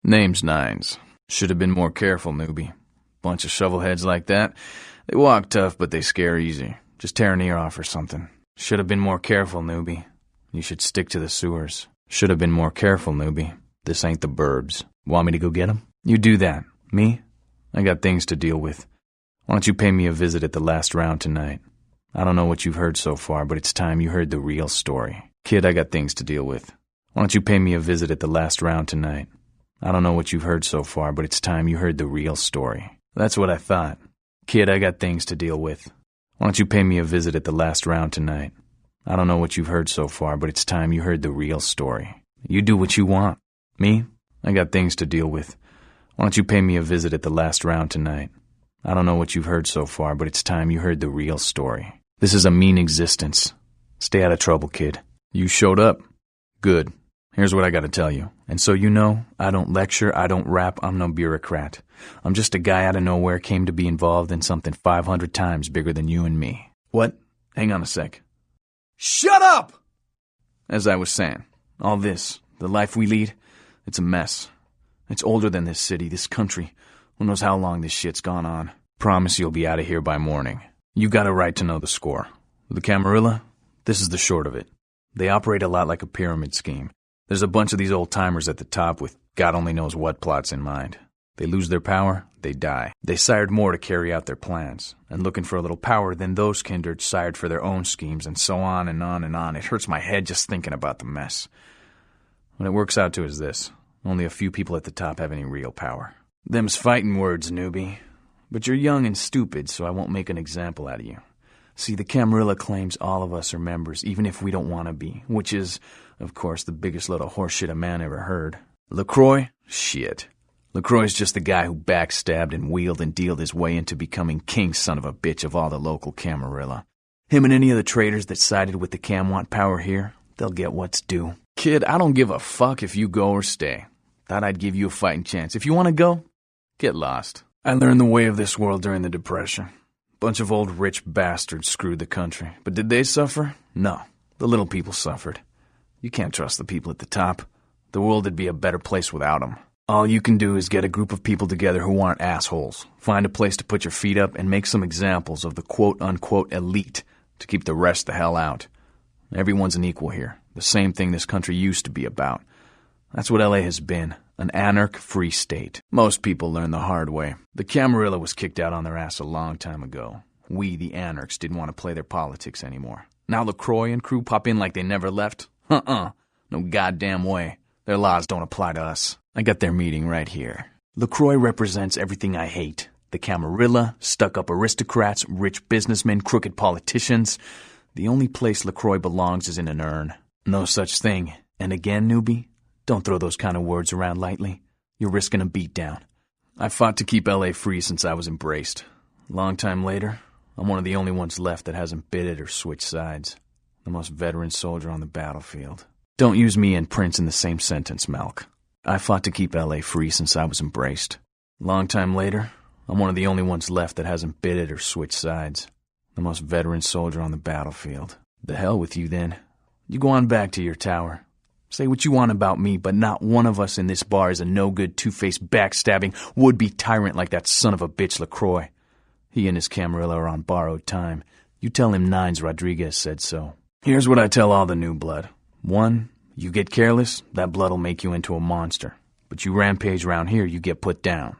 Name's Nines. Should have been more careful, newbie. Bunch of shovelheads like that. They walk tough, but they scare easy. Just tear an ear off or something. Should have been more careful, newbie. You should stick to the sewers. Should have been more careful, newbie. This ain't the burbs. Want me to go get 'em? You do that. Me? I got things to deal with. Why don't you pay me a visit at the last round tonight? I don't know what you've heard so far, but it's time you heard the real story. Kid, I got things to deal with. Why don't you pay me a visit at the last round tonight? I don't know what you've heard so far, but it's time you heard the real story. That's what I thought. Kid, I got things to deal with. Why don't you pay me a visit at the last round tonight? I don't know what you've heard so far, but it's time you heard the real story. You do what you want. Me? I got things to deal with. Why don't you pay me a visit at the last round tonight? I don't know what you've heard so far, but it's time you heard the real story. This is a mean existence. Stay out of trouble, kid. You showed up. Good. Here's what I gotta tell you. And so you know, I don't lecture, I don't rap, I'm no bureaucrat. I'm just a guy out of nowhere came to be involved in something 500 times bigger than you and me. What? Hang on a sec. Shut up! As I was saying, all this, the life we lead, it's a mess. It's older than this city, this country. Who knows how long this shit's gone on. Promise you'll be out of here by morning. You got a right to know the score. The Camarilla, this is the short of it. They operate a lot like a pyramid scheme. There's a bunch of these old-timers at the top with God only knows what plots in mind. They lose their power, they die. They sired more to carry out their plans, and looking for a little power, then those kindred sired for their own schemes, and so on and on and on. It hurts my head just thinking about the mess. What it works out to is this. Only a few people at the top have any real power. Them's fighting words, newbie. But you're young and stupid, so I won't make an example out of you. See, the Camarilla claims all of us are members, even if we don't want to be, which is, of course, the biggest load of horseshit a man ever heard. LaCroix? Shit. LaCroix's just the guy who backstabbed and wheeled and dealed his way into becoming king son of a bitch of all the local Camarilla. Him and any of the traitors that sided with the Cam want power here, they'll get what's due. Kid, I don't give a fuck if you go or stay. Thought I'd give you a fighting chance. If you want to go, get lost. I learned the way of this world during the Depression. Bunch of old rich bastards screwed the country. But did they suffer? No. The little people suffered. You can't trust the people at the top. The world would be a better place without them. All you can do is get a group of people together who aren't assholes. Find a place to put your feet up and make some examples of the quote-unquote elite to keep the rest the hell out. Everyone's an equal here. The same thing this country used to be about. That's what LA has been. An anarch-free state. Most people learn the hard way. The Camarilla was kicked out on their ass a long time ago. We, the anarchs, didn't want to play their politics anymore. Now LaCroix and crew pop in like they never left? No goddamn way. Their laws don't apply to us. I got their meeting right here. LaCroix represents everything I hate. The Camarilla, stuck-up aristocrats, rich businessmen, crooked politicians. The only place LaCroix belongs is in an urn. No such thing. And again, newbie, don't throw those kind of words around lightly. You're risking a beatdown. I fought to keep LA free since I was embraced. Long time later, I'm one of the only ones left that hasn't bit it or switched sides. The most veteran soldier on the battlefield. Don't use me and Prince in the same sentence, Malk. I fought to keep LA free since I was embraced. Long time later, I'm one of the only ones left that hasn't bit it or switched sides. The most veteran soldier on the battlefield. The hell with you then. You go on back to your tower. Say what you want about me, but not one of us in this bar is a no-good, two-faced, backstabbing, would-be tyrant like that son of a bitch LaCroix. He and his Camarilla are on borrowed time. You tell him Nines Rodriguez said so. Here's what I tell all the new blood. 1, you get careless, that blood'll make you into a monster. But you rampage round here, you get put down.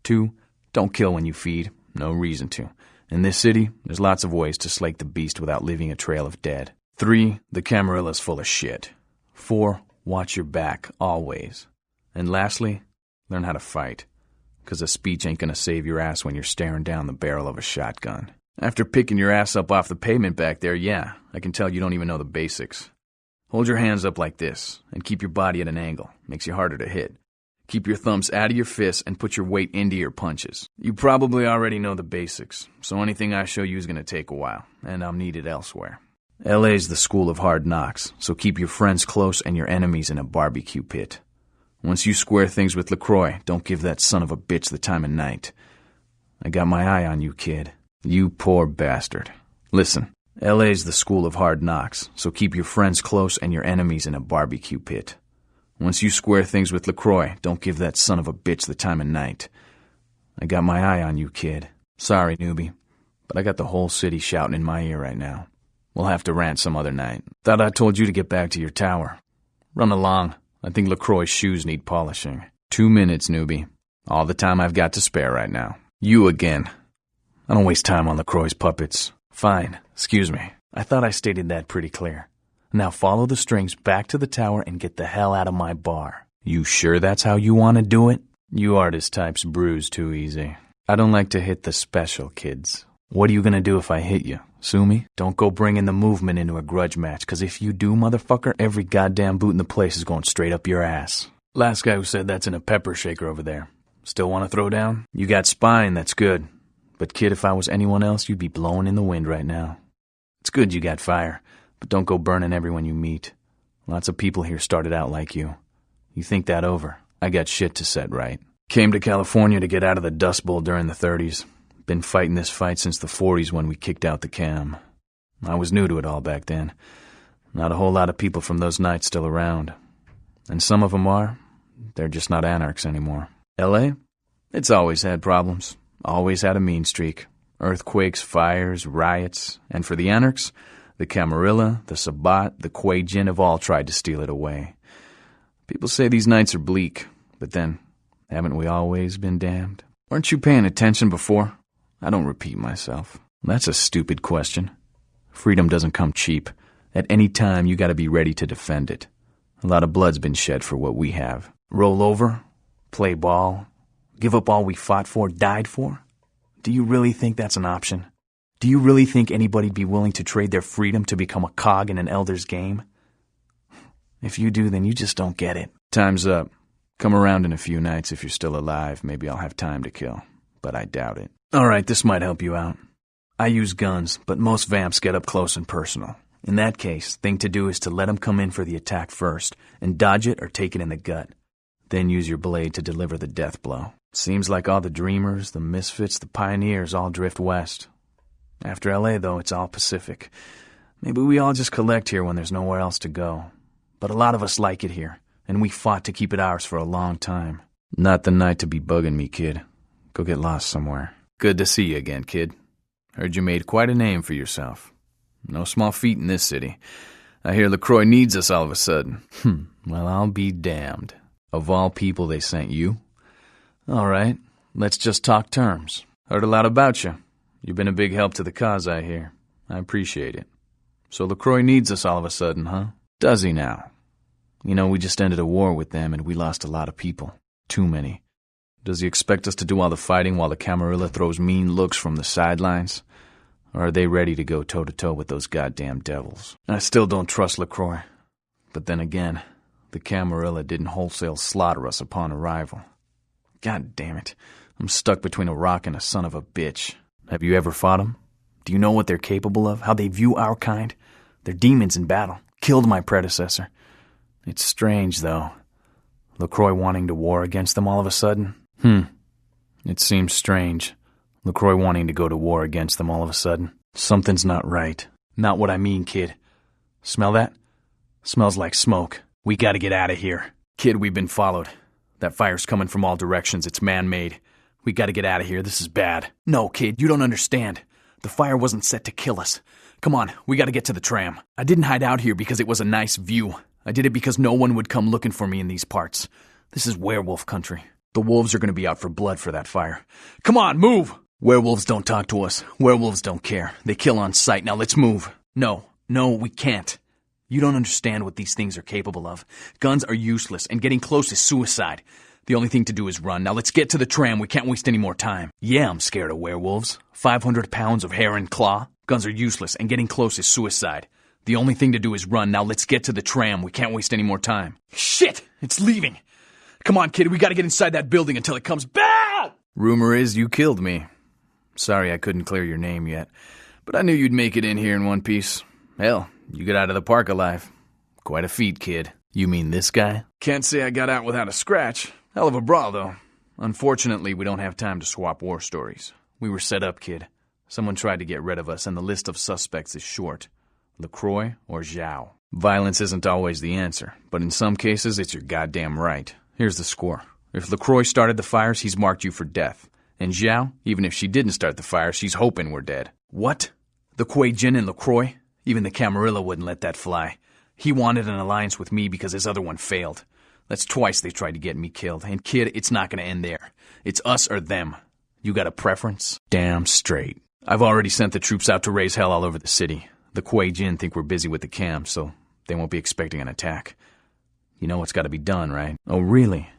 2, don't kill when you feed. No reason to. In this city, there's lots of ways to slake the beast without leaving a trail of dead. 3, the Camarilla's full of shit. 4, watch your back, always. And lastly, learn how to fight. 'Cause a speech ain't gonna save your ass when you're staring down the barrel of a shotgun. After picking your ass up off the pavement back there, yeah, I can tell you don't even know the basics. Hold your hands up like this, and keep your body at an angle. Makes you harder to hit. Keep your thumbs out of your fists and put your weight into your punches. You probably already know the basics, so anything I show you is gonna take a while, and I'll need it elsewhere. LA's the school of hard knocks, so keep your friends close and your enemies in a barbecue pit. Once you square things with LaCroix, don't give that son of a bitch the time of night. I got my eye on you, kid. You poor bastard. Listen, LA's the school of hard knocks, so keep your friends close and your enemies in a barbecue pit. Once you square things with LaCroix, don't give that son of a bitch the time of night. I got my eye on you, kid. Sorry, newbie, but I got the whole city shouting in my ear right now. We'll have to rant some other night. Thought I told you to get back to your tower. Run along. I think LaCroix's shoes need polishing. 2 minutes, newbie. All the time I've got to spare right now. You again. I don't waste time on LaCroix's puppets. Fine, excuse me. I thought I stated that pretty clear. Now follow the strings back to the tower and get the hell out of my bar. You sure that's how you want to do it? You artist types bruise too easy. I don't like to hit the special kids. What are you gonna do if I hit you? Sue me? Don't go bringing the movement into a grudge match, 'cause if you do, motherfucker, every goddamn boot in the place is going straight up your ass. Last guy who said that's in a pepper shaker over there. Still want to throw down? You got spine, that's good. But kid, if I was anyone else, you'd be blowing in the wind right now. It's good you got fire, but don't go burning everyone you meet. Lots of people here started out like you. You think that over. I got shit to set right. Came to California to get out of the Dust Bowl during the 30s. Been fighting this fight since the 40s when we kicked out the cam. I was new to it all back then. Not a whole lot of people from those nights still around. And some of them are. They're just not anarchs anymore. L.A.? It's always had problems. Always had a mean streak. Earthquakes, fires, riots. And for the anarchs, the Camarilla, the Sabbat, the Quajin have all tried to steal it away. People say these nights are bleak, but then, haven't we always been damned? Weren't you paying attention before? I don't repeat myself. That's a stupid question. Freedom doesn't come cheap. At any time, you gotta be ready to defend it. A lot of blood's been shed for what we have. Roll over? Play ball? Give up all we fought for, died for? Do you really think that's an option? Do you really think anybody'd be willing to trade their freedom to become a cog in an elder's game? If you do, then you just don't get it. Time's up. Come around in a few nights if you're still alive. Maybe I'll have time to kill. But I doubt it. Alright, this might help you out. I use guns, but most vamps get up close and personal. In that case, thing to do is to let them come in for the attack first, and dodge it or take it in the gut. Then use your blade to deliver the death blow. Seems like all the dreamers, the misfits, the pioneers all drift west. After L.A., though, it's all Pacific. Maybe we all just collect here when there's nowhere else to go. But a lot of us like it here, and we fought to keep it ours for a long time. Not the night to be bugging me, kid. Go get lost somewhere. Good to see you again, kid. Heard you made quite a name for yourself. No small feat in this city. I hear LaCroix needs us all of a sudden. Well, I'll be damned. Of all people, they sent you? All right, let's just talk terms. Heard a lot about you. You've been a big help to the cause, I hear. I appreciate it. So LaCroix needs us all of a sudden, huh? Does he now? You know, we just ended a war with them and we lost a lot of people. Too many. Does he expect us to do all the fighting while the Camarilla throws mean looks from the sidelines? Or are they ready to go toe-to-toe with those goddamn devils? I still don't trust LaCroix. But then again, the Camarilla didn't wholesale slaughter us upon arrival. God damn it. I'm stuck between a rock and a son of a bitch. Have you ever fought them? Do you know what they're capable of? How they view our kind? They're demons in battle. Killed my predecessor. It's strange, though. LaCroix wanting to war against them all of a sudden? It seems strange. LaCroix wanting to go to war against them all of a sudden. Something's not right. Not what I mean, kid. Smell that? Smells like smoke. We gotta get out of here. Kid, we've been followed. That fire's coming from all directions. It's man-made. We gotta get out of here. This is bad. No, kid, you don't understand. The fire wasn't set to kill us. Come on, we gotta get to the tram. I didn't hide out here because it was a nice view. I did it because no one would come looking for me in these parts. This is werewolf country. The wolves are gonna be out for blood for that fire. Come on, move! Werewolves don't talk to us. Werewolves don't care. They kill on sight. Now let's move. No, we can't. You don't understand what these things are capable of. Guns are useless, and getting close is suicide. The only thing to do is run. Now let's get to the tram. We can't waste any more time. Yeah, I'm scared of werewolves. 500 pounds of hair and claw. Guns are useless, and getting close is suicide. The only thing to do is run. Now let's get to the tram. We can't waste any more time. Shit! It's leaving! Come on, kid. We gotta get inside that building until it comes back! Rumor is you killed me. Sorry I couldn't clear your name yet, but I knew you'd make it in here in one piece. Hell, you got out of the park alive. Quite a feat, kid. You mean this guy? Can't say I got out without a scratch. Hell of a brawl, though. Unfortunately, we don't have time to swap war stories. We were set up, kid. Someone tried to get rid of us, and the list of suspects is short. LaCroix or Zhao. Violence isn't always the answer, but in some cases, it's your goddamn right. Here's the score. If LaCroix started the fires, he's marked you for death. And Zhao, even if she didn't start the fire, she's hoping we're dead. What? The Kuei Jin and LaCroix? Even the Camarilla wouldn't let that fly. He wanted an alliance with me because his other one failed. That's twice they tried to get me killed. And kid, it's not gonna end there. It's us or them. You got a preference? Damn straight. I've already sent the troops out to raise hell all over the city. The Kuei Jin think we're busy with the cam, so they won't be expecting an attack. You know what's gotta be done, right? Oh, really?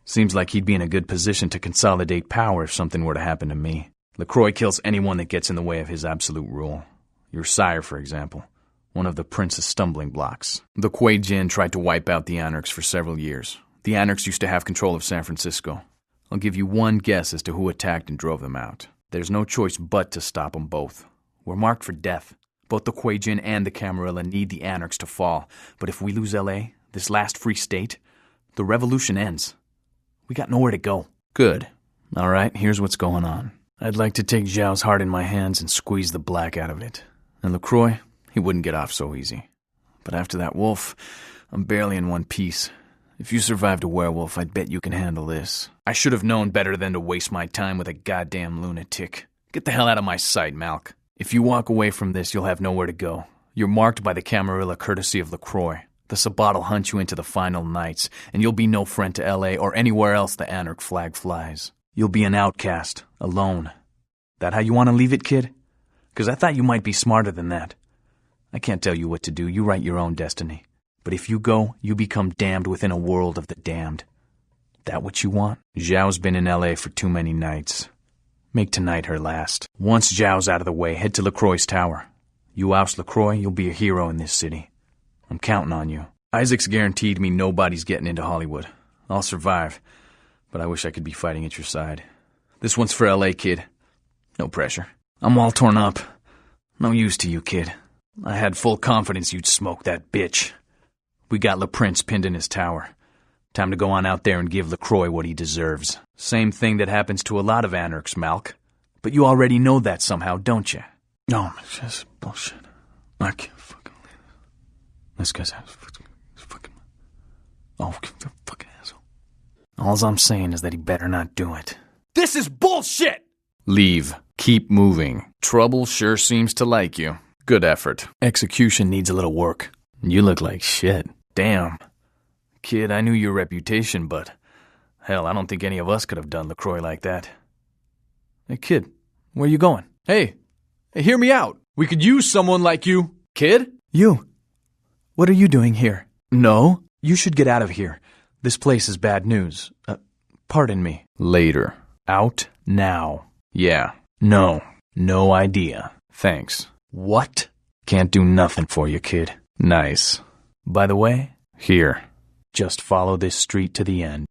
Seems like he'd be in a good position to consolidate power if something were to happen to me. LaCroix kills anyone that gets in the way of his absolute rule. Your sire, for example. One of the prince's stumbling blocks. The Kuei Jin tried to wipe out the Anarchs for several years. The Anarchs used to have control of San Francisco. I'll give you one guess as to who attacked and drove them out. There's no choice but to stop them both. We're marked for death. Both the Kuei Jin and the Camarilla need the Anarchs to fall. But if we lose L.A., this last free state, the revolution ends. We got nowhere to go. Good. All right, here's what's going on. I'd like to take Zhao's heart in my hands and squeeze the black out of it. And LaCroix, he wouldn't get off so easy. But after that wolf, I'm barely in one piece. If you survived a werewolf, I'd bet you can handle this. I should have known better than to waste my time with a goddamn lunatic. Get the hell out of my sight, Malk. If you walk away from this, you'll have nowhere to go. You're marked by the Camarilla courtesy of LaCroix. The Sabat'll hunt you into the final nights, and you'll be no friend to L.A. or anywhere else the Anarch flag flies. You'll be an outcast, alone. That how you want to leave it, kid? 'Cause I thought you might be smarter than that. I can't tell you what to do. You write your own destiny. But if you go, you become damned within a world of the damned. That what you want? Zhao's been in L.A. for too many nights. Make tonight her last. Once Zhao's out of the way, head to LaCroix's tower. You oust LaCroix, you'll be a hero in this city. I'm counting on you. Isaac's guaranteed me nobody's getting into Hollywood. I'll survive, but I wish I could be fighting at your side. This one's for L.A., kid. No pressure. I'm all torn up. No use to you, kid. I had full confidence you'd smoke that bitch. We got LaPrince pinned in his tower. Time to go on out there and give LaCroix what he deserves. Same thing that happens to a lot of Anarchs, Malk. But you already know that somehow, don't you? No, it's just bullshit. I can't fucking believe this. This guy's fucking... Oh, the fucking asshole. All I'm saying is that he better not do it. This is bullshit! Leave. Keep moving. Trouble sure seems to like you. Good effort. Execution needs a little work. You look like shit. Damn. Kid, I knew your reputation, but... Hell, I don't think any of us could have done LaCroix like that. Hey, kid, where you going? Hey, hear me out. We could use someone like you. Kid? You. What are you doing here? No. You should get out of here. This place is bad news. Pardon me. Later. Out now. Yeah. No. No idea. Thanks. What? Can't do nothing for you, kid. Nice. By the way, here. Just follow this street to the end.